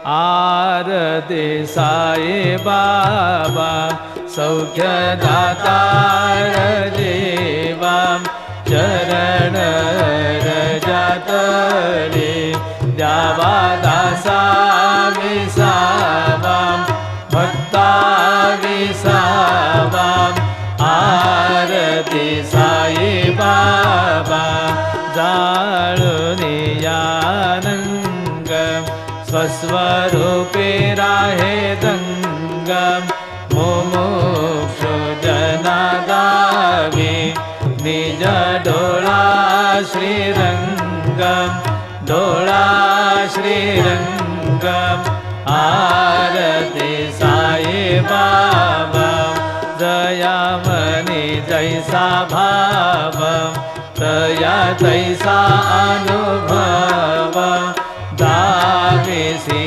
आरती साई बाबा सौख्यदातार देवा चरण रजातले द्यावा दासा विसावा भक्ता विसावा आरती साई बाबा जाळुनियानंग स्वस्वरूपे राहे दंग मुमुक्षु जना गावे निज डोळा श्रीरंग डोळा श्रीरंग आरती साई बाबा जयामनी जैसा भाव तया तैसा अनुभव दावेसी